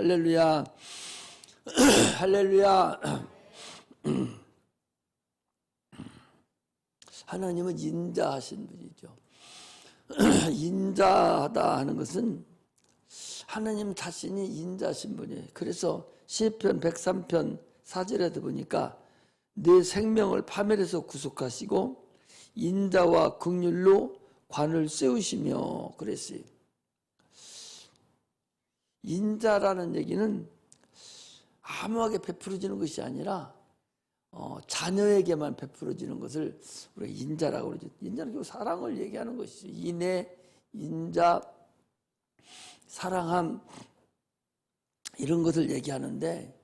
할렐루야. 할렐루야. 하나님은 인자하신 분이죠. 인자하다 하는 것은 하나님 자신이 인자하신 분이에요. 그래서 시편 103편 4절에도 보니까 내 생명을 파멸해서 구속하시고 인자와 긍휼로 관을 세우시며 그랬어요. 인자라는 얘기는 아무하게 베풀어지는 것이 아니라 자녀에게만 베풀어지는 것을 우리가 인자라고 그러죠. 인자는 결국 사랑을 얘기하는 것이죠. 인애, 인자, 사랑함 이런 것을 얘기하는데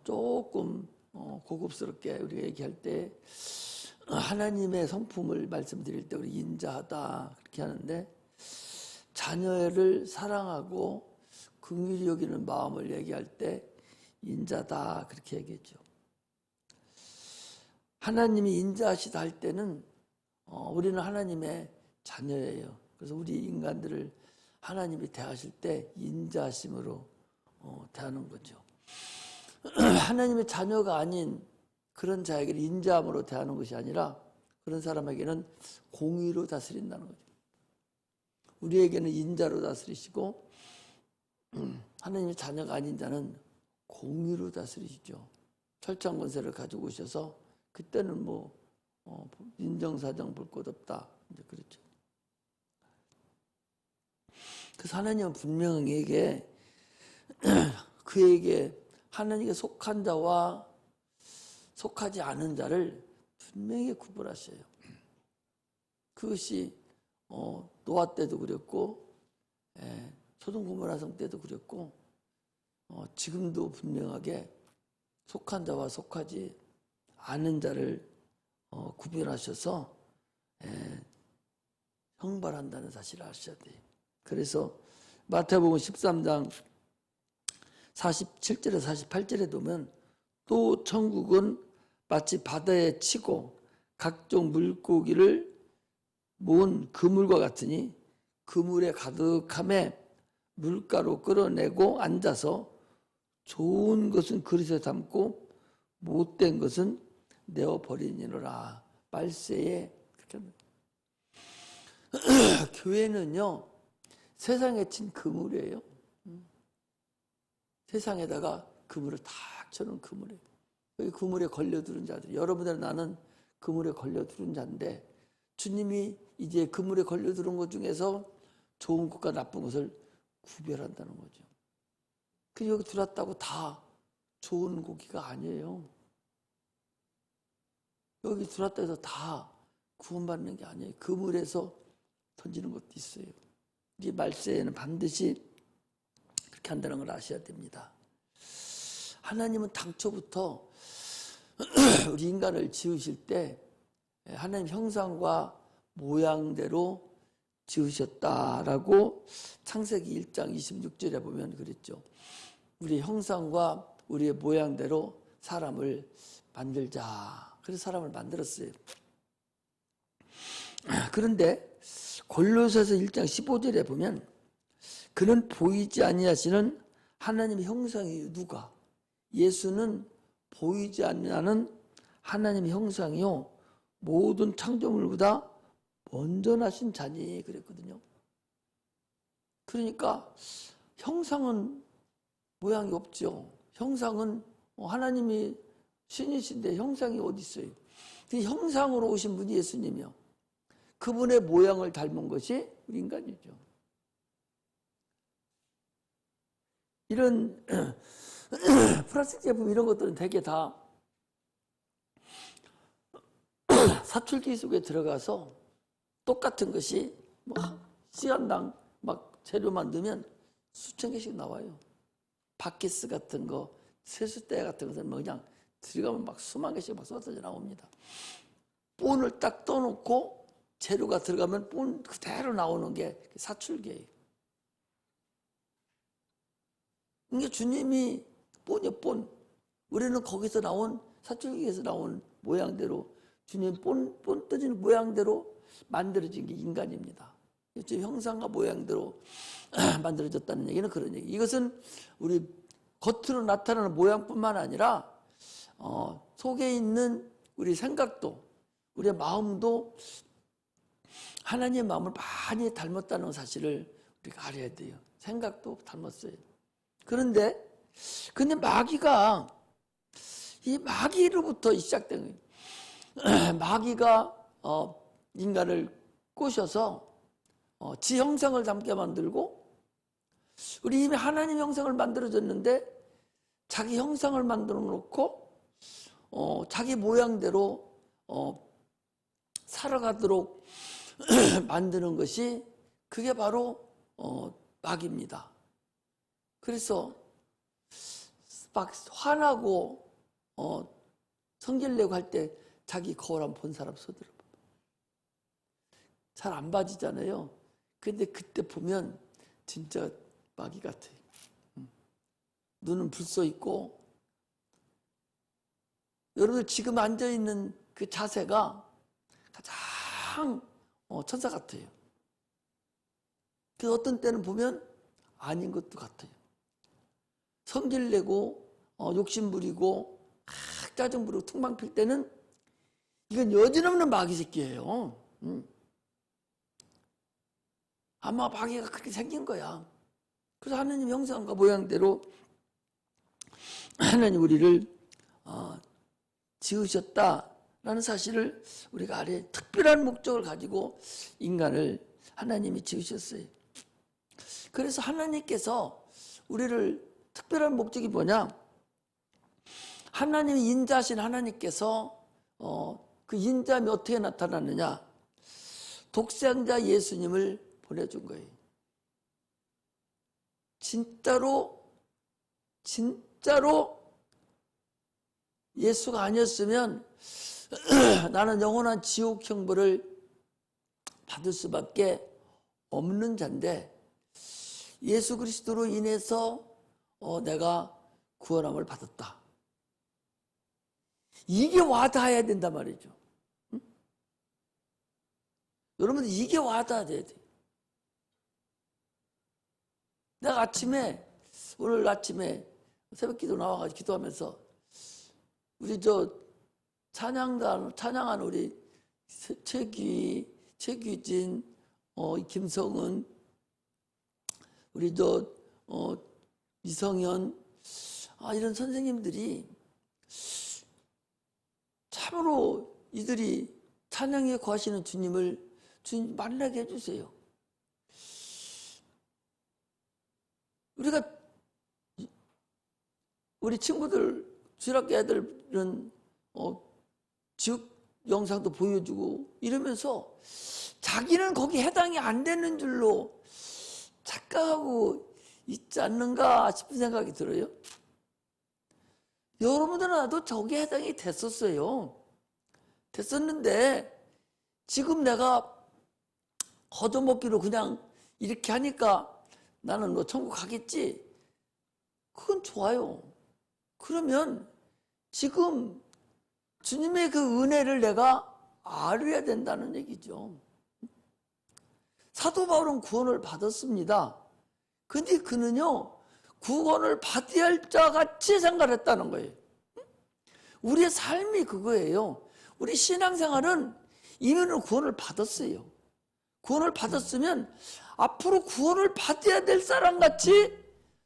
조금 고급스럽게 우리가 얘기할 때 하나님의 성품을 말씀드릴 때 우리 인자하다 그렇게 하는데 자녀를 사랑하고 긍휼히 여기는 마음을 얘기할 때 인자다 그렇게 얘기했죠. 하나님이 인자하시다 할 때는 우리는 하나님의 자녀예요. 그래서 우리 인간들을 하나님이 대하실 때 인자하심으로 대하는 거죠. 하나님의 자녀가 아닌 그런 자에게는 인자함으로 대하는 것이 아니라 그런 사람에게는 공의로 다스린다는 거죠. 우리에게는 인자로 다스리시고 하나님의 자녀가 아닌 자는 공의로 다스리시죠. 철장 권세를 가지고 오셔서 그때는 인정사정 볼 것 없다 이제 그랬죠. 그래서 하나님은 분명하게 그에게 하나님께 속한 자와 속하지 않은 자를 분명히 구분하셔요. 그것이 노아 때도 그랬고 소돔 고모라 성 때도 그랬고 지금도 분명하게 속한 자와 속하지 않은 자를 구별하셔서 형벌한다는 사실을 아셔야 돼요. 그래서 마태복음 13장 47절에 48절에 보면 또 천국은 마치 바다에 치고 각종 물고기를 모은 그물과 같으니 그물에 가득함에 물가로 끌어내고 앉아서 좋은 것은 그릇에 담고 못된 것은 내어버리니라. 말세에 그렇게 교회는요 세상에 친 그물이에요. 세상에다가 그물을 탁 쳐놓은 그물이에요. 여기 그물에 걸려들은 자들, 여러분들 나는 그물에 걸려들은 자인데 주님이 이제 그물에 걸려들은 것 중에서 좋은 것과 나쁜 것을 구별한다는 거죠. 그 여기 들어왔다고 다 좋은 고기가 아니에요. 여기 들어왔다 해서 다 구원받는 게 아니에요. 그물에서 던지는 것도 있어요. 이 말세에는 반드시 그렇게 한다는 걸 아셔야 됩니다. 하나님은 당초부터 우리 인간을 지으실 때 하나님 형상과 모양대로 지으셨다라고 창세기 1장 26절에 보면 그랬죠. 우리 형상과 우리의 모양대로 사람을 만들자. 그래서 사람을 만들었어요. 그런데 골로새서 1장 15절에 보면 그는 보이지 아니하시는 하나님의 형상이에요. 누가? 예수는 보이지 않는 하나님의 형상이요 모든 창조물보다 먼저 나신 자니 그랬거든요. 그러니까 형상은 모양이 없죠. 형상은 하나님이 신이신데 형상이 어디 있어요? 그 형상으로 오신 분이 예수님이요. 그분의 모양을 닮은 것이 우리 인간이죠. 이런 플라스틱 제품 이런 것들은 되게 다 사출기 속에 들어가서 똑같은 것이 시간당 막 재료 만들면 수천 개씩 나와요. 바키스 같은 거, 세숫대 같은 것은 그냥 들어가면 막 수만 개씩 막 쏟아져 나옵니다. 본을 딱 떠놓고 재료가 들어가면 본 그대로 나오는 게 사출기예요. 이게 주님이 본이요, 본. 우리는 거기서 나온 사출기에서 나온 모양대로 주님 본 떠지는 모양대로 만들어진 게 인간입니다. 형상과 모양대로 만들어졌다는 얘기는 그런 얘기. 이것은 우리 겉으로 나타나는 모양뿐만 아니라 속에 있는 우리 생각도, 우리의 마음도 하나님의 마음을 많이 닮았다는 사실을 우리가 알아야 돼요. 생각도 닮았어요. 근데 마귀가, 이 마귀로부터 시작된 거예요. 마귀가 인간을 꼬셔서 지 형상을 닮게 만들고, 우리 이미 하나님 형상을 만들어졌는데 자기 형상을 만들어 놓고 자기 모양대로 살아가도록 만드는 것이, 그게 바로 마귀입니다. 그래서 막 화나고 성질내고 할 때 자기 거울 한번 본 사람 손들어 봐. 잘 안 봐지잖아요. 근데 그때 보면 진짜 마귀 같아요. 눈은 불써 있고, 여러분 지금 앉아있는 그 자세가 가장 천사 같아요. 그 어떤 때는 보면 아닌 것도 같아요. 성질내고 욕심 부리고 짜증 부리고 퉁방 필 때는 이건 여지없는 마귀 새끼예요. 아마 마귀가 그렇게 생긴 거야. 그래서 하나님 형상과 모양대로 하나님 우리를 지으셨다라는 사실을 우리가 알아야, 특별한 목적을 가지고 인간을 하나님이 지으셨어요. 그래서 하나님께서 우리를, 특별한 목적이 뭐냐? 하나님이 인자하신 하나님께서 그 인자함이 어떻게 나타나느냐? 독생자 예수님을 보내준 거예요. 진짜로 예수가 아니었으면 나는 영원한 지옥 형벌을 받을 수밖에 없는 자인데, 예수 그리스도로 인해서 내가 구원함을 받았다. 이게 와닿아야 된단 말이죠. 응? 여러분들 이게 와닿아야 돼. 내가 오늘 아침에 새벽 기도 나와가지고 기도하면서 우리 찬양한 우리 최규진, 김성은, 우리 이성현, 이런 선생님들이 참으로 이들이 찬양에 거하시는 주님 만나게 해주세요. 우리 친구들, 주일학교 애들은 지옥 영상도 보여주고 이러면서 자기는 거기 해당이 안 되는 줄로 착각하고 있지 않는가 싶은 생각이 들어요. 여러분들은 나도 저기에 해당이 됐었는데 지금 내가 거저먹기로 그냥 이렇게 하니까 나는 뭐 천국 가겠지? 그건 좋아요. 그러면 지금 주님의 그 은혜를 내가 알아야 된다는 얘기죠. 사도 바울은 구원을 받았습니다. 근데 그는요, 구원을 받아야 할 자 같이 생각했다는 거예요. 우리의 삶이 그거예요. 우리 신앙생활은 이면으로 구원을 받았어요. 구원을 받았으면 앞으로 구원을 받아야 될 사람 같이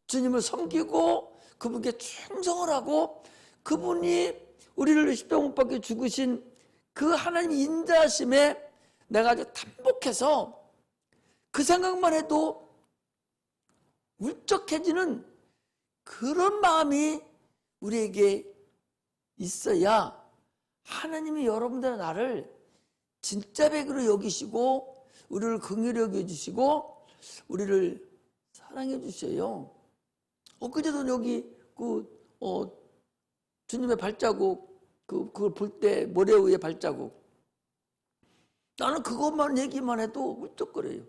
주님을 섬기고 그분께 충성을 하고, 그분이 우리를 십자가 못 박혀 죽으신 그 하나님 인자하심에 내가 아주 탐복해서 그 생각만 해도 울적해지는 그런 마음이 우리에게 있어야 하나님이 여러분들의 나를 진짜 백으로 여기시고 우리를 긍휼히 여겨주시고 우리를 사랑해 주셔요. 엊그제도 여기 주님의 발자국, 그걸 볼 때 모래 위에 발자국, 나는 그것만 얘기만 해도 울적거려요.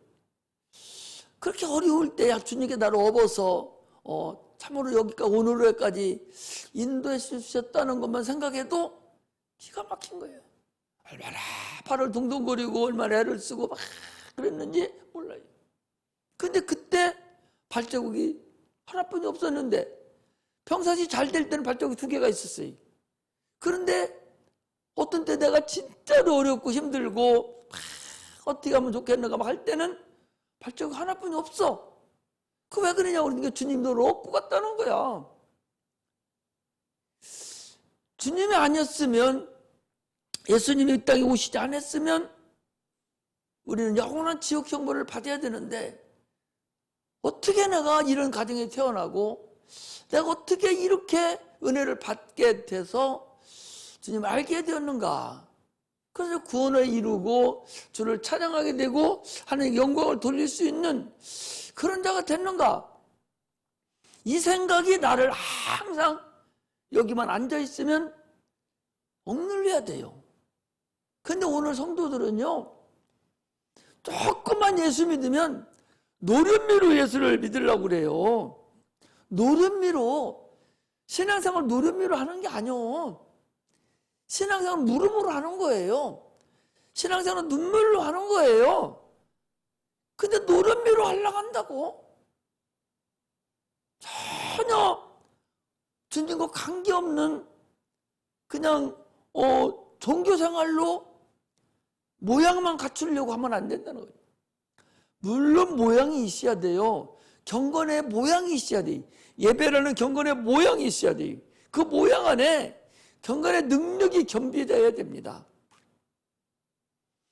그렇게 어려울 때 주님께 나를 업어서 참으로 여기까지 오늘까지 인도해 주셨다는 것만 생각해도 기가 막힌 거예요. 얼마나 발을 동동거리고 얼마나 애를 쓰고 막 그랬는지 몰라요. 근데 그때 발자국이 하나뿐이 없었는데 평상시 잘 될 때는 발자국 2개가 있었어요. 그런데 어떤 때 내가 진짜로 어렵고 힘들고 어떻게 하면 좋겠는가 막 할 때는 발자국 하나뿐이 없어. 그 왜 그러냐고. 그러니까 주님 너를 얻고 갔다는 거야. 주님이 아니었으면, 예수님이 이 땅에 오시지 않았으면 우리는 영원한 지옥 형벌을 받아야 되는데, 어떻게 내가 이런 가정에 태어나고 내가 어떻게 이렇게 은혜를 받게 돼서 주님을 알게 되었는가. 그래서 구원을 이루고 주를 찬양하게 되고 하나님께 영광을 돌릴 수 있는 그런 자가 됐는가. 이 생각이 나를 항상 여기만 앉아있으면 억눌려야 돼요. 근데 오늘 성도들은요, 조금만 예수 믿으면 노련미로 예수를 믿으려고 그래요. 노련미로. 신앙생활 노련미로 하는 게 아니요. 신앙생활 물음으로 하는 거예요. 신앙생활 눈물로 하는 거예요. 근데 노련미로 하려고 한다고? 전혀 주님과 관계없는 그냥 종교생활로 모양만 갖추려고 하면 안 된다는 거예요. 물론 모양이 있어야 돼요. 경건의 모양이 있어야 돼요. 예배라는 경건의 모양이 있어야 돼요. 그 모양 안에 경건의 능력이 겸비되어야 됩니다.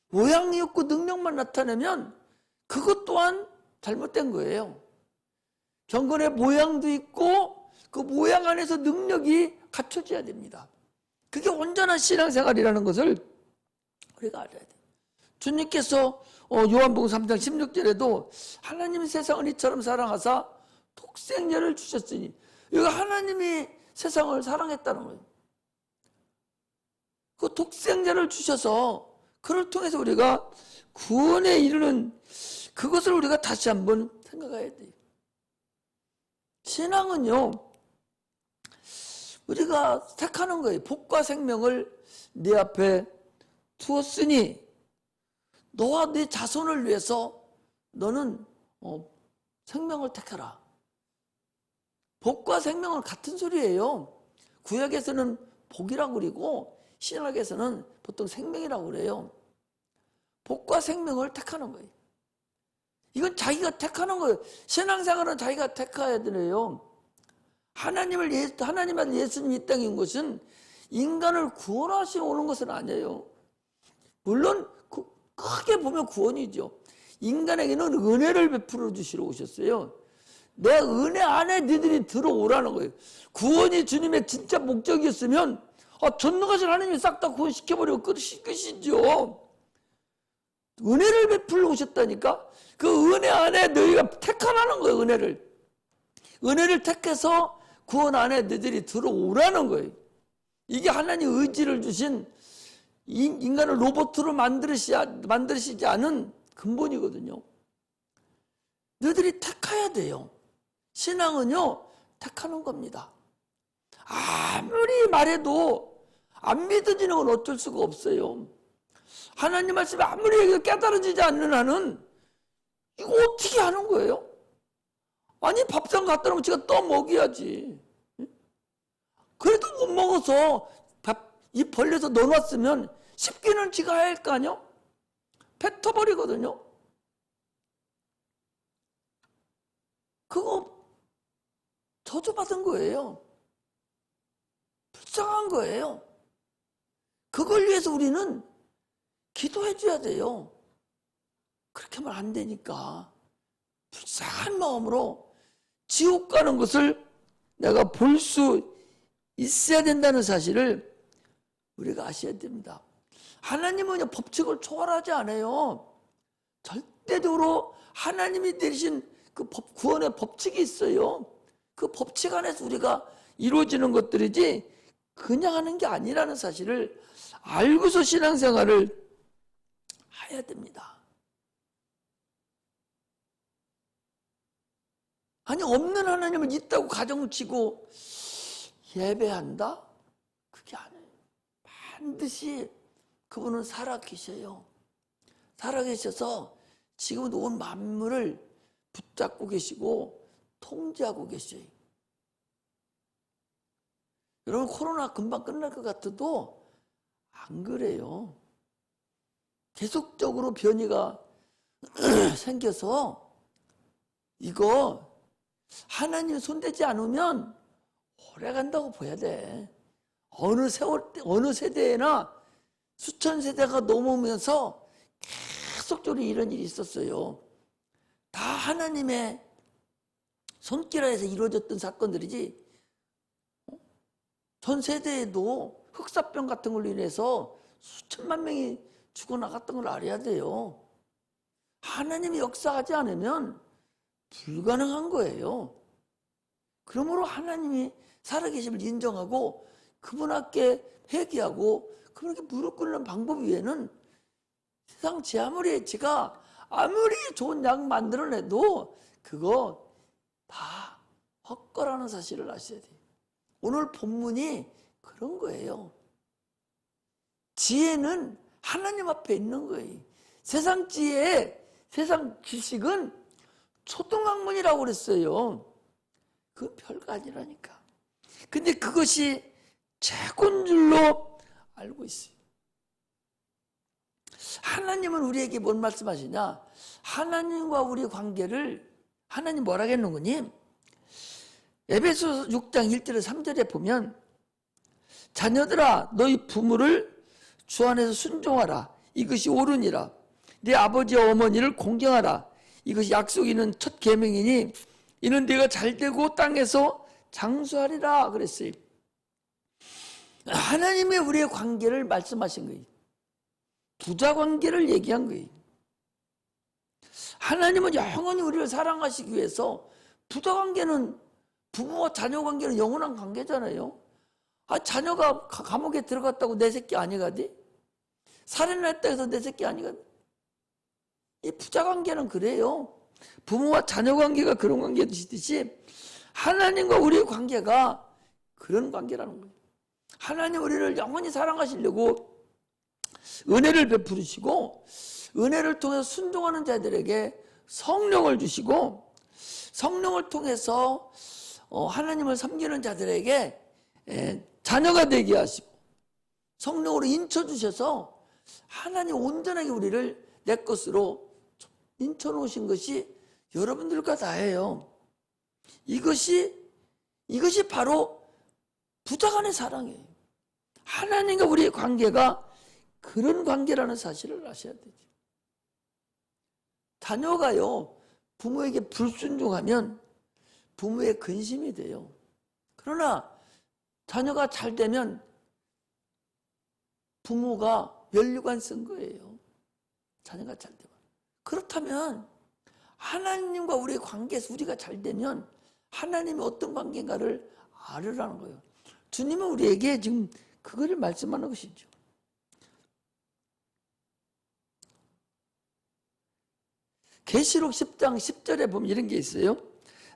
모양이 없고 능력만 나타내면 그것 또한 잘못된 거예요. 경건의 모양도 있고 그 모양 안에서 능력이 갖춰져야 됩니다. 그게 온전한 신앙생활이라는 것을 우리가 알아야 돼요. 주님께서 요한복음 3장 16절에도 하나님이 세상을 이처럼 사랑하사 독생자를 주셨으니, 이거 하나님이 세상을 사랑했다는 거예요. 그 독생자를 주셔서 그를 통해서 우리가 구원에 이르는 그것을 우리가 다시 한번 생각해야 돼요. 신앙은요, 우리가 택하는 거예요. 복과 생명을 네 앞에 두었으니 너와 네 자손을 위해서 너는 생명을 택하라. 복과 생명은 같은 소리예요. 구약에서는 복이라고 그러고 신약에서는 보통 생명이라고 그래요. 복과 생명을 택하는 거예요. 이건 자기가 택하는 거예요. 신앙생활은 자기가 택해야 되네요. 하나님 아들 예수님이 이 땅에 온 것은 인간을 구원하시러 오는 것은 아니에요. 물론 크게 보면 구원이죠. 인간에게는 은혜를 베풀어 주시러 오셨어요. 내 은혜 안에 너희들이 들어오라는 거예요. 구원이 주님의 진짜 목적이었으면 전능하신 하나님이 싹 다 구원시켜버리고 끝이죠. 은혜를 베풀러 오셨다니까. 그 은혜 안에 너희가 택하라는 거예요. 은혜를 택해서 구원 안에 너희들이 들어오라는 거예요. 이게 하나님 의지를 주신, 인간을 로봇으로 만드시지 않은 근본이거든요. 너희들이 택해야 돼요. 신앙은요, 택하는 겁니다. 아무리 말해도 안 믿어지는 건 어쩔 수가 없어요. 하나님 말씀이 아무리 깨달아지지 않는 한은 이거 어떻게 하는 거예요? 아니, 밥상 갖다 놓으면 지가 떠 먹여야지. 그래도 못 먹어서 입 벌려서 넣어놨으면 씹기는 지가 해야 할 거 아니요? 뱉어버리거든요. 그거 저주받은 거예요. 불쌍한 거예요. 그걸 위해서 우리는 기도해 줘야 돼요. 그렇게 하면 안 되니까 불쌍한 마음으로 지옥 가는 것을 내가 볼 수 있어야 된다는 사실을 우리가 아셔야 됩니다. 하나님은 법칙을 초월하지 않아요. 절대적으로 하나님이 내리신 그 구원의 법칙이 있어요. 그 법칙 안에서 우리가 이루어지는 것들이지 그냥 하는 게 아니라는 사실을 알고서 신앙생활을 해야 됩니다. 아니, 없는 하나님을 있다고 가정을 치고 예배한다? 그게 아니에요. 반드시 그분은 살아계셔요. 살아계셔서 지금은 온 만물을 붙잡고 계시고 통제하고 계셔요. 여러분 코로나 금방 끝날 것 같아도 안 그래요. 계속적으로 변이가 생겨서 이거 하나님 손대지 않으면 오래 간다고 봐야 돼. 어느 세대에나 수천 세대가 넘으면서 계속적으로 이런 일이 있었어요. 다 하나님의 손길 아래에서 이루어졌던 사건들이지. 전 세대에도 흑사병 같은 걸로 인해서 수천만 명이 죽어나갔던 걸 알아야 돼요. 하나님이 역사하지 않으면 불가능한 거예요. 그러므로 하나님이 살아계심을 인정하고 그분께 회개하고 그분께 무릎 꿇는 방법 외에는 세상 제 아무리 지가 아무리 좋은 약 만들어내도 그거 다 헛거라는 사실을 아셔야 돼요. 오늘 본문이 그런 거예요. 지혜는 하나님 앞에 있는 거예요. 세상 지혜, 세상 지식은 초등학문이라고 그랬어요. 그건 별거 아니라니까. 근데 그것이 최고인 줄로 알고 있어요. 하나님은 우리에게 뭔 말씀하시냐? 하나님과 우리 관계를 하나님 뭐라고 했는거니? 에베소서 6장 1절에 3절에 보면 자녀들아 너희 부모를 주 안에서 순종하라. 이것이 옳으니라. 네 아버지와 어머니를 공경하라. 이것이 약속이 있는 첫 계명이니 이는 네가 잘되고 땅에서 장수하리라 그랬어요. 하나님의 우리의 관계를 말씀하신 거예요. 부자 관계를 얘기한 거예요. 하나님은 영원히 우리를 사랑하시기 위해서 부자 관계는 부모와 자녀 관계는 영원한 관계잖아요. 자녀가 감옥에 들어갔다고 내 새끼 아니가디? 살인했다 해서 내 새끼 아니가디? 이 부자 관계는 그래요. 부모와 자녀 관계가 그런 관계듯이 하나님과 우리의 관계가 그런 관계라는 거예요. 하나님 우리를 영원히 사랑하시려고 은혜를 베푸시고 은혜를 통해서 순종하는 자들에게 성령을 주시고 성령을 통해서 하나님을 섬기는 자들에게 자녀가 되게 하시고 성령으로 인쳐주셔서 하나님 온전하게 우리를 내 것으로 인쳐놓으신 것이 여러분들과 다예요. 이것이 바로 부자간의 사랑이에요. 하나님과 우리의 관계가 그런 관계라는 사실을 아셔야 되죠. 자녀가요 부모에게 불순종하면 부모의 근심이 돼요. 그러나 자녀가 잘 되면 부모가 면류관 쓴 거예요. 자녀가 잘 되면. 그렇다면 하나님과 우리의 관계에서 우리가 잘 되면 하나님이 어떤 관계인가를 알으라는 거예요. 주님은 우리에게 지금 그거를 말씀하는 것이죠. 계시록 10장 10절에 보면 이런 게 있어요.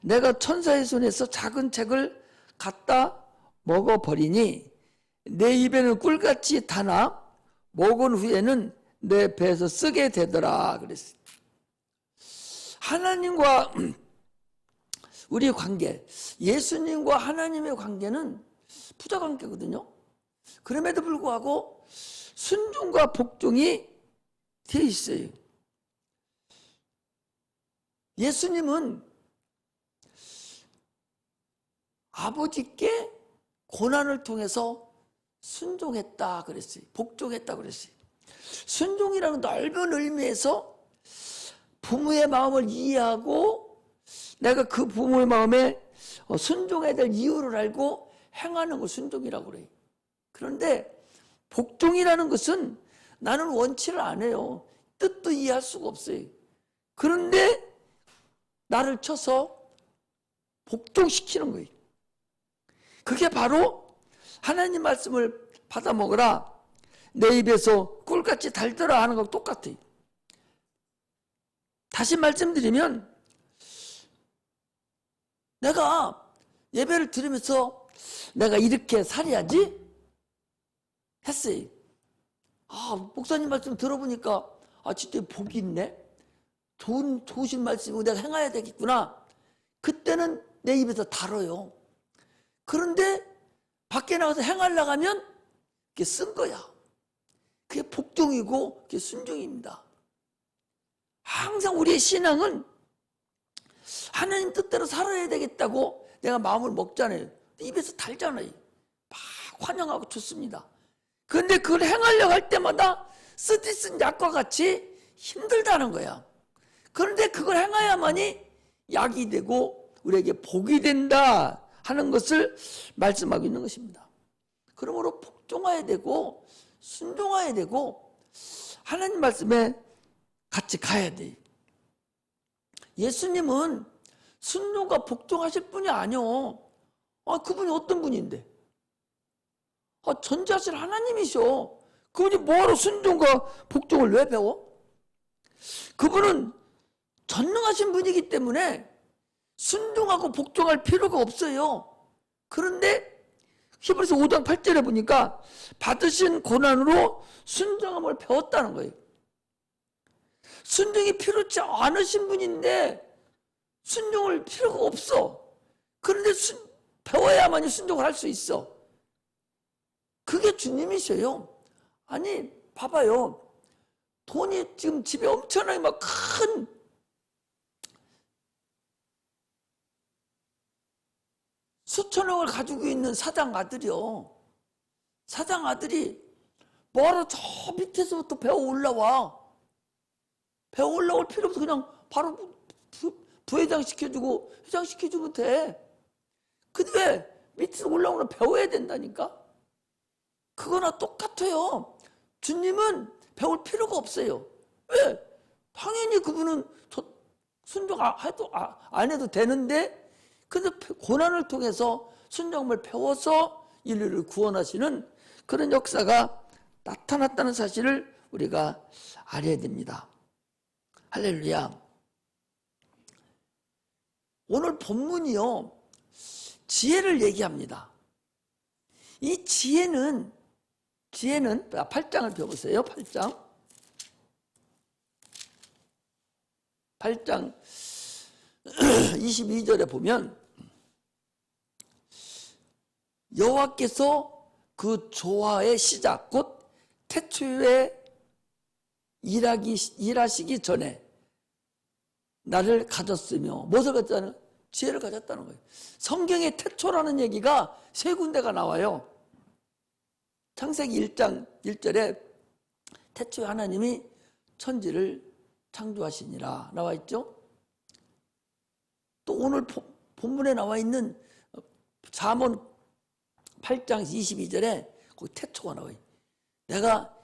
내가 천사의 손에서 작은 책을 갖다 먹어버리니 내 입에는 꿀같이 타나 먹은 후에는 내 배에서 쓰게 되더라 그랬어요. 하나님과 우리의 관계, 예수님과 하나님의 관계는 부자 관계거든요. 그럼에도 불구하고 순종과 복종이 되어 있어요. 예수님은 아버지께 고난을 통해서 순종했다 그랬어요. 복종했다 그랬어요. 순종이라는 넓은 의미에서 부모의 마음을 이해하고 내가 그 부모의 마음에 순종해야 될 이유를 알고 행하는 걸 순종이라고 그래요. 그런데 복종이라는 것은 나는 원치를 안 해요. 뜻도 이해할 수가 없어요. 그런데 나를 쳐서 복종시키는 거예요. 그게 바로 하나님 말씀을 받아 먹으라. 내 입에서 꿀같이 달더라 하는 거랑 똑같아요. 다시 말씀드리면 내가 예배를 드리면서 내가 이렇게 살아야지 했어요. 목사님 말씀 들어보니까 진짜 복이 있네. 좋으신 말씀이고 내가 행해야 되겠구나. 그때는 내 입에서 달아요. 그런데 밖에 밖에 나가서 행하려고 하면 그게 쓴 거야. 그게 복종이고 그게 순종입니다. 항상 우리의 신앙은 하나님 뜻대로 살아야 되겠다고 내가 마음을 먹잖아요. 입에서 달잖아요. 막 환영하고 좋습니다. 그런데 그걸 행하려고 할 때마다 쓰디쓴 약과 같이 힘들다는 거야. 그런데 그걸 행해야만이 약이 되고 우리에게 복이 된다 하는 것을 말씀하고 있는 것입니다. 그러므로 복종해야 되고 순종해야 되고 하나님 말씀에 같이 가야 돼. 예수님은 순종과 복종하실 분이 아니요. 그분이 어떤 분인데? 전지하실 하나님이셔. 그분이 뭐하러 순종과 복종을 왜 배워? 그분은 전능하신 분이기 때문에 순종하고 복종할 필요가 없어요. 그런데 히브리서 5장 8절에 보니까 받으신 고난으로 순종함을 배웠다는 거예요. 순종이 필요치 않으신 분인데 순종을 필요가 없어. 그런데 배워야만이 순종을 할 수 있어. 그게 주님이셔요. 아니 봐봐요. 돈이 지금 집에 엄청나게 막 큰 수천억을 가지고 있는 사장 아들이요. 사장 아들이 뭐하러 저 밑에서부터 배워 올라와. 배워 올라올 필요 없어. 그냥 바로 부회장 시켜주고 회장 시켜주면 돼. 근데 밑에서 올라오면 배워야 된다니까. 그거나 똑같아요. 주님은 배울 필요가 없어요. 왜? 당연히 그분은 순종 안 해도 되는데 근데 고난을 통해서 순종을 배워서 인류를 구원하시는 그런 역사가 나타났다는 사실을 우리가 알아야 됩니다. 할렐루야. 오늘 본문이요. 지혜를 얘기합니다. 이 지혜는 8장을 펴보세요. 8장 22절에 보면 여호와께서 그 조화의 시작 곧 태초에 일하시기 전에 나를 가졌으며 무엇을 가졌다는 지혜를 가졌다는 거예요. 성경의 태초라는 얘기가 세 군데가 나와요. 창세기 1장 1절에 태초에 하나님이 천지를 창조하시니라 나와 있죠. 또 오늘 본문에 나와 있는 잠언 8장 22절에 거기 태초가 나와요. 내가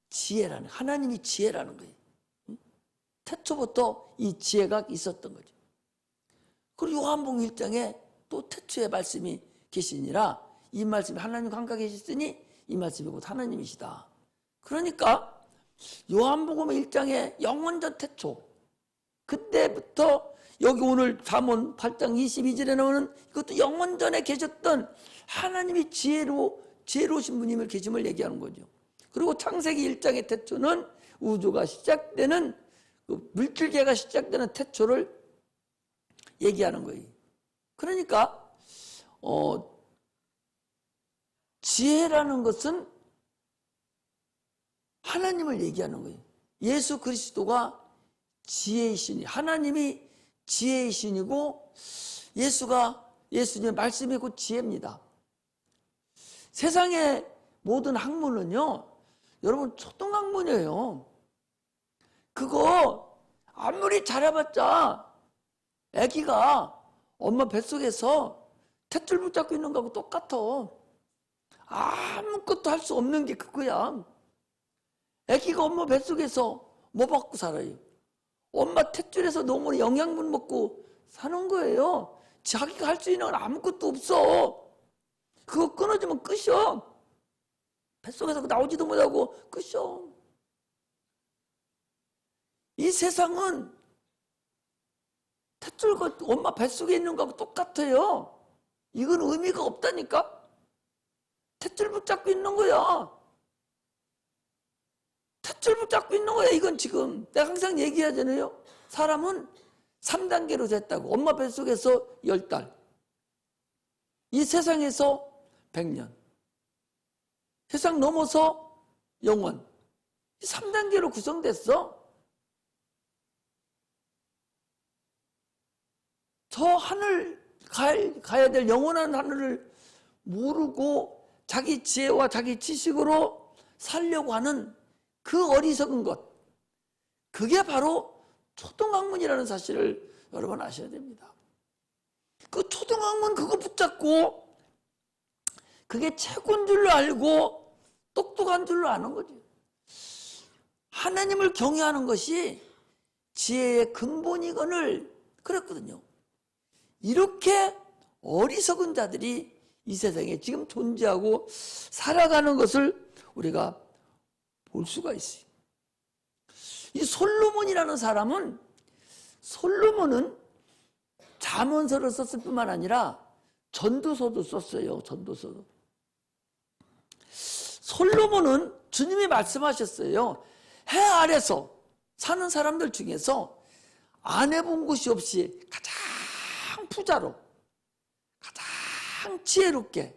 지혜라는 하나님이 지혜라는 거예요. 태초부터 이 지혜가 있었던 거죠. 그리고 요한복음 1장에 또 태초의 말씀이 계시니라 이 말씀이 하나님 감각에 계셨으니 이 말씀이 곧 하나님이시다. 그러니까 요한복음 1장에 영원전 태초 그때부터 여기 오늘 잠언 8장 22절에 나오는 이것도 영원전에 계셨던 하나님이 지혜로우신 분임을 계심을 얘기하는 거죠. 그리고 창세기 1장의 태초는 우주가 시작되는 물질계가 시작되는 태초를 얘기하는 거예요. 그러니까 지혜라는 것은 하나님을 얘기하는 거예요. 예수 그리스도가 지혜이시니 하나님이 지혜이시니고 예수님의 말씀이 곧 지혜입니다. 세상의 모든 학문은요 여러분 초등학문이에요. 그거 아무리 잘해봤자 아기가 엄마 뱃속에서 탯줄 붙잡고 있는 거하고 똑같아. 아무것도 할 수 없는 게 그거야. 아기가 엄마 뱃속에서 뭐 받고 살아요? 엄마 탯줄에서 너무 영양분 먹고 사는 거예요. 자기가 할 수 있는 건 아무것도 없어. 그거 끊어지면 끝이야. 뱃속에서 나오지도 못하고 끝이야. 이 세상은 탯줄과 엄마 뱃속에 있는 거하고 똑같아요. 이건 의미가 없다니까. 탯줄 붙잡고 있는 거야. 탯줄 붙잡고 있는 거야. 이건 지금 내가 항상 얘기하잖아요. 사람은 3단계로 됐다고. 엄마 뱃속에서 10달. 이 세상에서 100년. 세상 넘어서 영원. 3단계로 구성됐어. 저 하늘 가야 될 영원한 하늘을 모르고 자기 지혜와 자기 지식으로 살려고 하는 그 어리석은 것, 그게 바로 초등학문이라는 사실을 여러분 아셔야 됩니다. 그 초등학문 그거 붙잡고 그게 최고인 줄로 알고 똑똑한 줄로 아는 거죠. 하나님을 경외하는 것이 지혜의 근본이건을 그랬거든요. 이렇게 어리석은 자들이 이 세상에 지금 존재하고 살아가는 것을 우리가 볼 수가 있어요. 이 솔로몬이라는 사람은, 솔로몬은 잠언서를 썼을 뿐만 아니라 전도서도 썼어요. 전도서도. 솔로몬은 주님이 말씀하셨어요. 해 아래서 사는 사람들 중에서 안 해본 것이 없이 가장 부자로, 가장 지혜롭게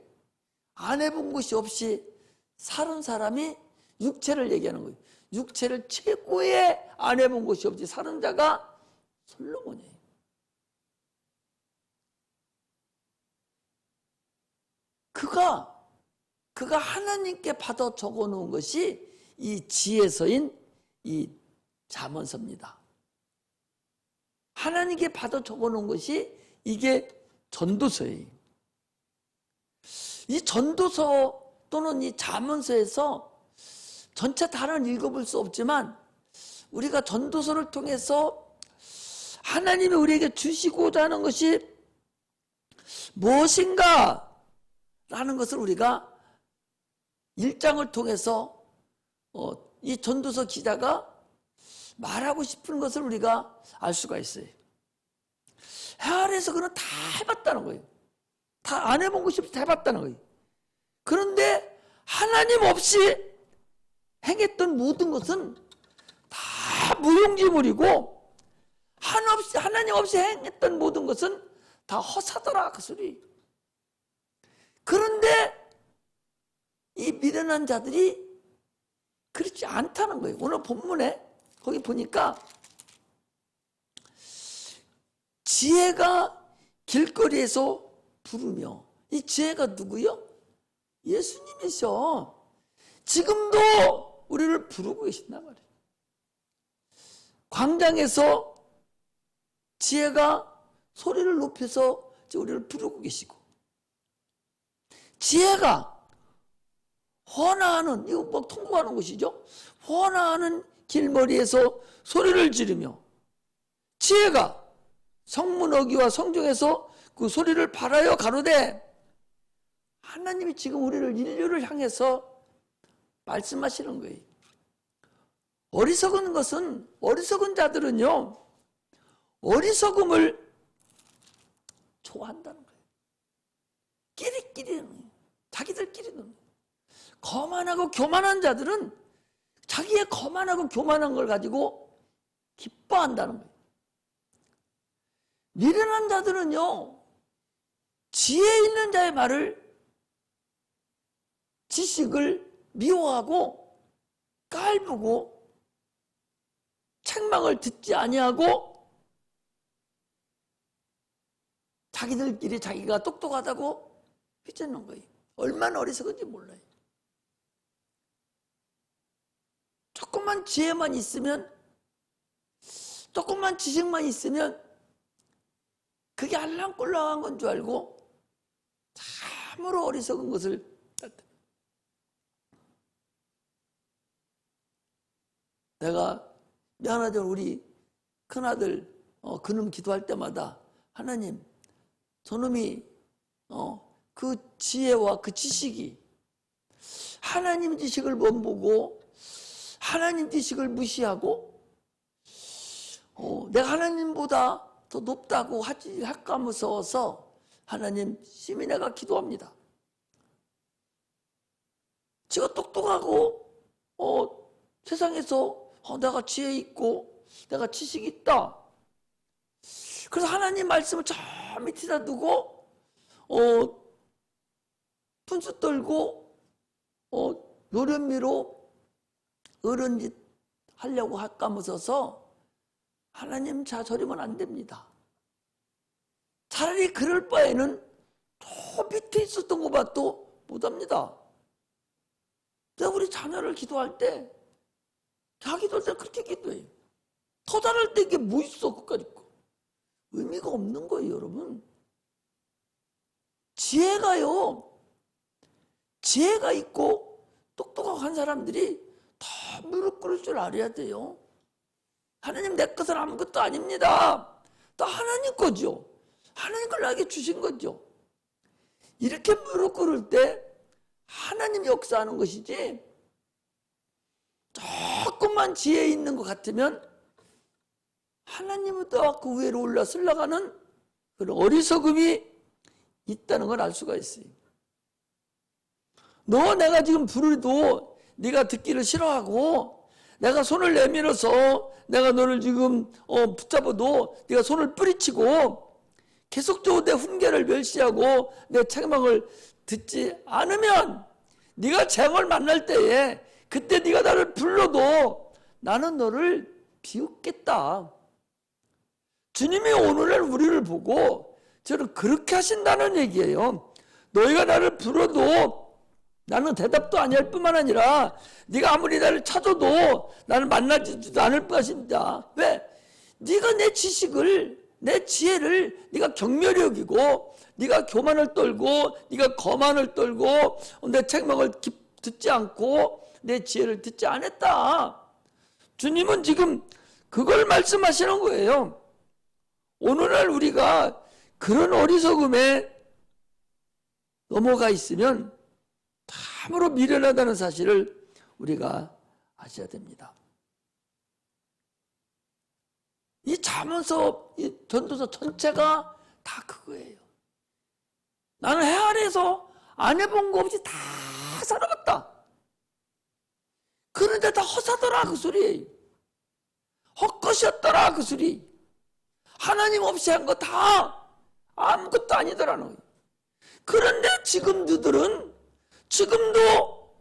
안 해본 것이 없이 사는 사람이 육체를 얘기하는 거예요. 육체를 최고의 안 해본 것이 없이 사는 자가 솔로몬이에요. 그가 하나님께 받아 적어 놓은 것이 이 지혜서인 이 잠언서입니다. 하나님께 받아 적어 놓은 것이 이게 전도서예요. 이 전도서 또는 이 잠언서에서 전체 다른 읽어볼 수 없지만 우리가 전도서를 통해서 하나님이 우리에게 주시고자 하는 것이 무엇인가 라는 것을 우리가 1장을 통해서 이 전도서 기자가 말하고 싶은 것을 우리가 알 수가 있어요. 해 아래에서 그는 다 해봤다는 거예요. 다 안 해본 것이 없이 다 해봤다는 거예요. 그런데 하나님 없이 행했던 모든 것은 다 무용지물이고 하나님 없이 행했던 모든 것은 다 허사더라 그 소리. 그런데 이 미련한 자들이 그렇지 않다는 거예요. 오늘 본문에 거기 보니까 지혜가 길거리에서 부르며, 이 지혜가 누구요? 예수님이셔. 지금도 우리를 부르고 계신단 말이에요. 광장에서 지혜가 소리를 높여서 우리를 부르고 계시고, 지혜가 헌화하는, 이거 뭐 통곡하는 곳이죠. 헌화하는 길머리에서 소리를 지르며, 지혜가 성문 어귀와 성중에서 그 소리를 발하여 가로되, 하나님이 지금 우리를 인류를 향해서 말씀하시는 거예요. 어리석은 것은, 어리석은 자들은요, 어리석음을 좋아한다는 거예요. 끼리끼리는, 자기들끼리는. 거만하고 교만한 자들은 자기의 거만하고 교만한 걸 가지고 기뻐한다는 거예요. 미련한 자들은요, 지혜 있는 자의 말을, 지식을 미워하고 깔보고 책망을 듣지 아니하고 자기들끼리 자기가 똑똑하다고 휘젓는 거예요. 얼마나 어리석은지 몰라요. 조금만 지혜만 있으면, 조금만 지식만 있으면 그게 알랑꼴랑한 건 줄 알고 참으로 어리석은 것을 내가 미안하지만 우리 큰아들 그놈 기도할 때마다 하나님, 저놈이 그 지혜와 그 지식이 하나님 지식을 못 보고 하나님 지식을 무시하고 내가 하나님보다 더 높다고 할까 무서워서 하나님 심히 내가 기도합니다. 제가 똑똑하고 세상에서 내가 지혜 있고 내가 지식이 있다. 그래서 하나님 말씀을 저 밑에다 두고 분수 떨고 노련미로 어른 짓 하려고 까무서서 하나님 저리면 안 됩니다. 차라리 그럴 바에는 저 밑에 있었던 거 봐도 못합니다. 내가 우리 자녀를 기도할 때 기도할 때 그렇게 기도해요. 더 잘할 때 이게 뭐 있어 그까짓 거. 의미가 없는 거예요 여러분. 지혜가 있고 똑똑한 사람들이 다 무릎 꿇을 줄 알아야 돼요. 하나님 내 것은 아무것도 아닙니다. 다 하나님 거죠. 하나님 걸 나에게 주신 거죠. 이렇게 무릎 꿇을 때 하나님 역사하는 것이지 조금만 지혜 있는 것 같으면 하나님보다 그 위로 올라 슬러가는 그런 어리석음이 있다는 걸 알 수가 있어요. 내가 지금 부르도 네가 듣기를 싫어하고 내가 손을 내밀어서 내가 너를 지금 붙잡아도 네가 손을 뿌리치고 계속적으로 내 훈계를 멸시하고 내 책망을 듣지 않으면 네가 재앙을 만날 때에 그때 네가 나를 불러도 나는 너를 비웃겠다. 주님이 오늘날 우리를 보고 저를 그렇게 하신다는 얘기예요. 너희가 나를 불러도 나는 대답도 아니할 뿐만 아니라 네가 아무리 나를 찾아도 나를 만나지도 않을 것입니다. 왜? 네가 내 지식을 내 지혜를 네가 경멸히 여기고 네가 교만을 떨고 네가 거만을 떨고 내 책망을 듣지 않고 내 지혜를 듣지 않았다. 주님은 지금 그걸 말씀하시는 거예요. 오늘날 우리가 그런 어리석음에 넘어가 있으면 참으로 미련하다는 사실을 우리가 아셔야 됩니다. 이 잠언서, 이 전도서 전체가 다 그거예요. 나는 해 아래에서 안 해본 거 없이 다 살아봤다. 그런데 다 허사더라 그 소리예요. 헛것이었더라 그 소리. 하나님 없이 한 거 다 아무것도 아니더라는 거예요. 그런데 지금 너들은 지금도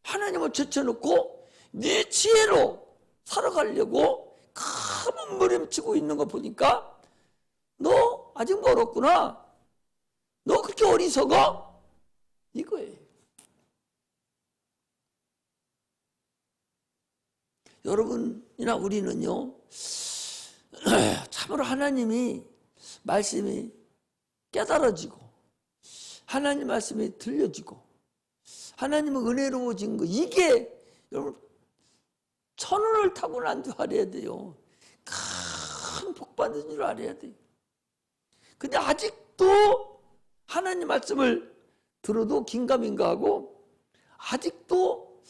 하나님을 제쳐놓고 네 지혜로 살아가려고 큰 몸부림치고 있는 거 보니까 너 아직 멀었구나. 너 그렇게 어리석어? 이거예요. 여러분이나 우리는요, 참으로 하나님이 말씀이 깨달아지고 하나님 말씀이 들려지고 하나님은 은혜로워진 거, 이게 여러분 천운을 타고 난 줄 알아야 돼요. 큰 복 받은 줄 알아야 돼요. 근데 아직도 하나님 말씀을 들어도 긴가민가 하고 아직도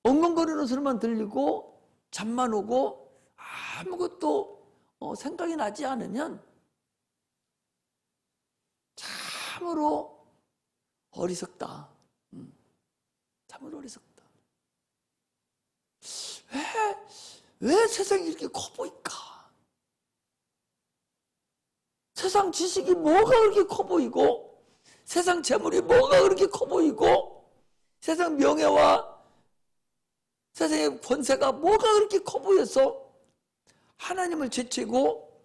엉엉거리는 소리만 들리고 잠만 오고 아무것도 생각이 나지 않으면 참으로 어리석다. 참으로 어리석다. 왜 세상이 이렇게 커 보일까? 세상 지식이 뭐가 그렇게 커 보이고 세상 재물이 뭐가 그렇게 커 보이고 세상 명예와 세상의 권세가 뭐가 그렇게 커 보여서 하나님을 제치고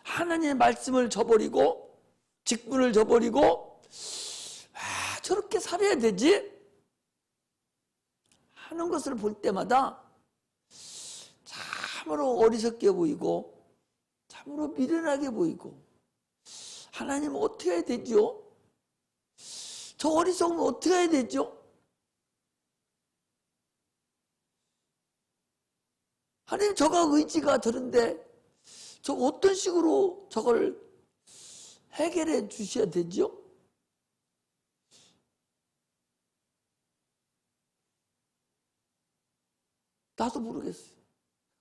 하나님의 말씀을 저버리고 직분을 저버리고 저렇게 살아야 되지? 하는 것을 볼 때마다 참으로 어리석게 보이고 참으로 미련하게 보이고 하나님 어떻게 해야 되죠? 저 어리석으면 어떻게 해야 되죠? 하나님 저가 의지가 저런데 저 어떤 식으로 저걸 해결해 주셔야 되죠? 나도 모르겠어요.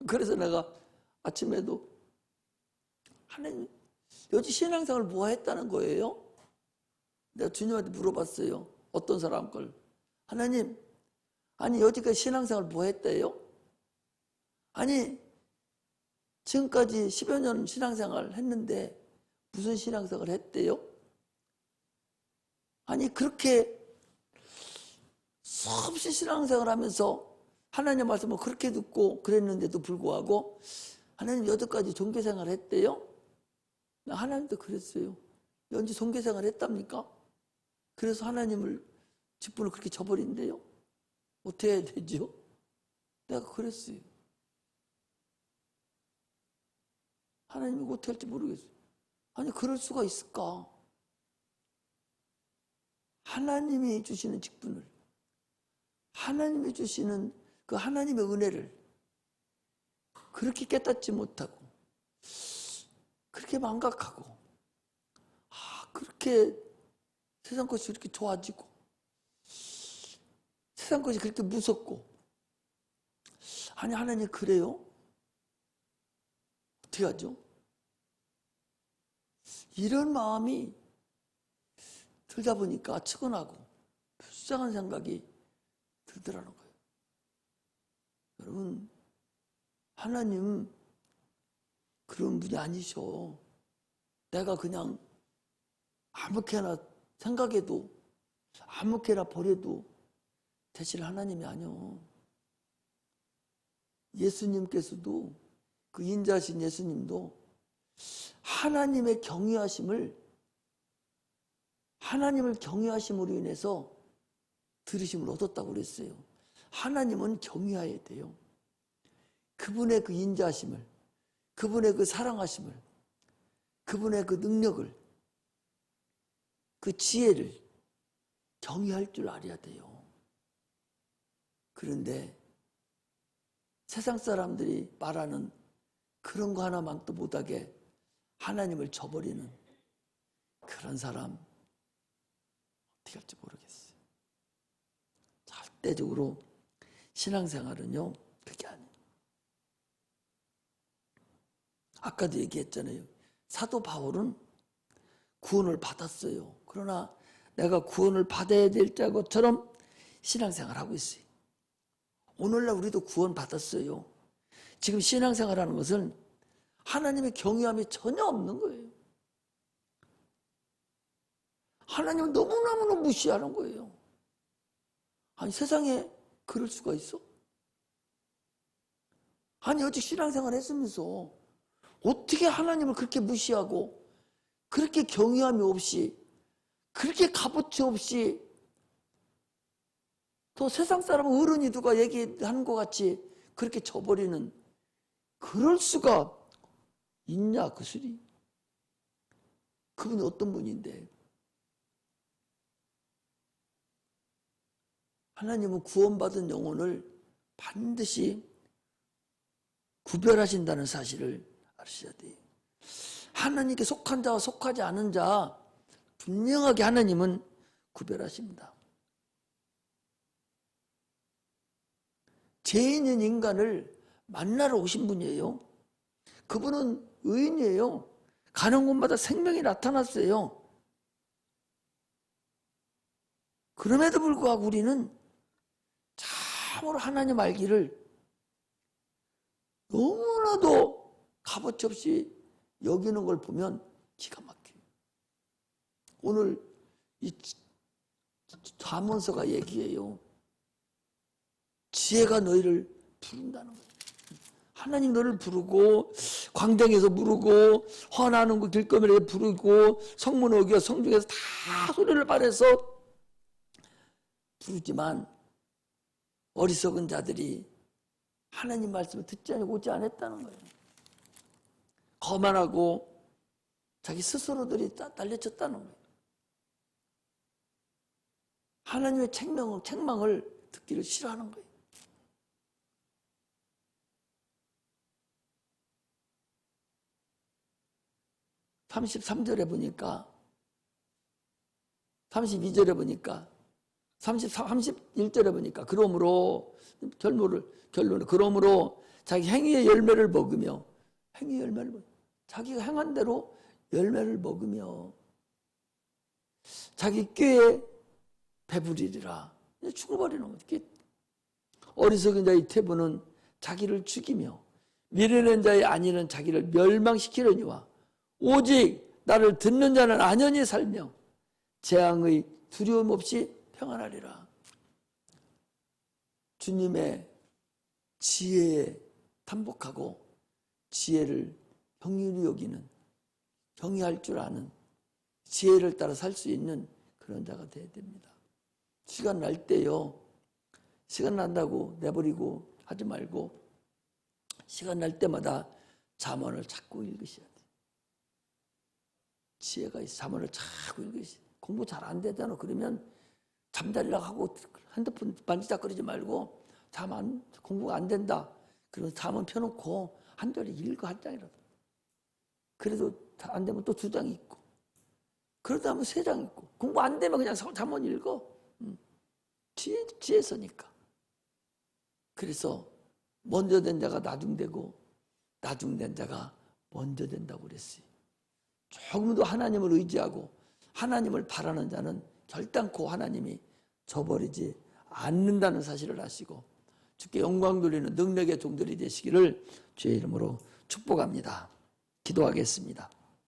그래서 내가 아침에도 하나님 여지 신앙생활 뭐 했다는 거예요? 내가 주님한테 물어봤어요. 어떤 사람 걸. 하나님, 아니 여지까지 신앙생활 뭐 했대요? 아니 지금까지 10여 년 신앙생활 했는데 무슨 신앙생활 했대요? 아니 그렇게 수없이 신앙생활 하면서 하나님 말씀을 그렇게 듣고 그랬는데도 불구하고 하나님 여태까지 종교생활 했대요? 하나님도 그랬어요. 언제 종교생활 했답니까? 그래서 하나님을 직분을 그렇게 저버린대요? 어떻게 해야 되죠? 내가 그랬어요. 하나님이 어떻게 할지 모르겠어요. 아니 그럴 수가 있을까? 하나님이 주시는 직분을, 하나님이 주시는 그 하나님의 은혜를 그렇게 깨닫지 못하고 그렇게 망각하고 그렇게 세상 것이 그렇게 좋아지고 세상 것이 그렇게 무섭고 아니 하나님 그래요? 어떻게 하죠? 이런 마음이 들다 보니까 측은하고 불쌍한 생각이 들더라는 거예요. 여러분 하나님 그런 분이 아니셔. 내가 그냥 아무렇게나 생각해도 아무렇게나 버려도 되실 하나님이 아니요. 예수님께서도 그 인자신 예수님도 하나님의 하나님을 경외하심으로 인해서 들으심을 얻었다고 그랬어요. 하나님은 경외해야 돼요. 그분의 그 인자하심을, 그분의 그 사랑하심을, 그분의 그 능력을, 그 지혜를 경외할 줄 알아야 돼요. 그런데 세상 사람들이 말하는 그런 거 하나만도 못하게 하나님을 저버리는 그런 사람 어떻게 할지 모르겠어요. 절대적으로 신앙생활은요 그게 아니에요. 아까도 얘기했잖아요. 사도 바울은 구원을 받았어요. 그러나 내가 구원을 받아야 될 자것처럼 신앙생활하고 있어요. 오늘날 우리도 구원 받았어요. 지금 신앙생활하는 것은 하나님의 경외함이 전혀 없는 거예요. 하나님을 너무너무 무시하는 거예요. 아니 세상에 그럴 수가 있어? 아니 어제 신앙생활 했으면서 어떻게 하나님을 그렇게 무시하고 그렇게 경외함이 없이 그렇게 값어치 없이 또 세상 사람 어른이 누가 얘기하는 것 같이 그렇게 져버리는 그럴 수가 있냐 그 소리. 그분이 어떤 분인데. 하나님은 구원받은 영혼을 반드시 구별하신다는 사실을 아셔야 돼요. 하나님께 속한 자와 속하지 않은 자 분명하게 하나님은 구별하십니다. 죄인인 인간을 만나러 오신 분이에요. 그분은 의인이에요. 가는 곳마다 생명이 나타났어요. 그럼에도 불구하고 우리는 참으로 하나님 알기를 너무나도 값어치 없이 여기는 걸 보면 기가 막혀요. 오늘 이 잠언서가 얘기해요. 지혜가 너희를 부른다는 거예요. 하나님 너를 부르고 광장에서 부르고 헌하는 그 길거리에 부르고 성문 어귀와 성중에서 다 소리를 발해서 부르지만 어리석은 자들이 하나님 말씀을 듣지 않고 오지 않았다는 거예요. 거만하고 자기 스스로들이 날려쳤다는 거예요. 하나님의 책망을 듣기를 싫어하는 거예요. (33절에) 보니까 32절에 보니까 31절에 보니까 그러므로 결론은 그러므로 자기 행위의 열매를 먹으며 자기가 행한 대로 열매를 먹으며 자기 꾀에 배부리리라. 죽어버리는 거죠. 어리석은 자의 태부는 자기를 죽이며 미련한 자의 안위는 자기를 멸망시키려니와 오직 나를 듣는 자는 안연히 살며 재앙의 두려움 없이 평안하리라. 주님의 지혜에 탐복하고 지혜를 형률이 여기는, 경외할 줄 아는, 지혜를 따라 살 수 있는 그런 자가 되어야 됩니다. 시간 날 때요, 시간 난다고 내버리고 하지 말고 시간 날 때마다 잠언을 자꾸 읽으셔야 돼요. 지혜가 있어. 잠언을 자꾸 읽으셔야 돼요. 공부 잘 안 되잖아. 그러면 잠자리라고 하고 핸드폰 만지작거리지 말고 공부가 안 된다. 그러면 잠언 펴놓고 한 절에 읽어, 한 장이라도. 그래도 안 되면 또 2장 읽고, 그러다 하면 3장 읽고, 공부 안 되면 그냥 잠언 읽어. 지혜서니까. 그래서 먼저 된 자가 나중되고 나중된 자가 먼저 된다고 그랬어요. 조금도 하나님을 의지하고 하나님을 바라는 자는 결단코 하나님이 저버리지 않는다는 사실을 아시고 주께 영광 돌리는 능력의 종들이 되시기를 주의 이름으로 축복합니다. 기도하겠습니다.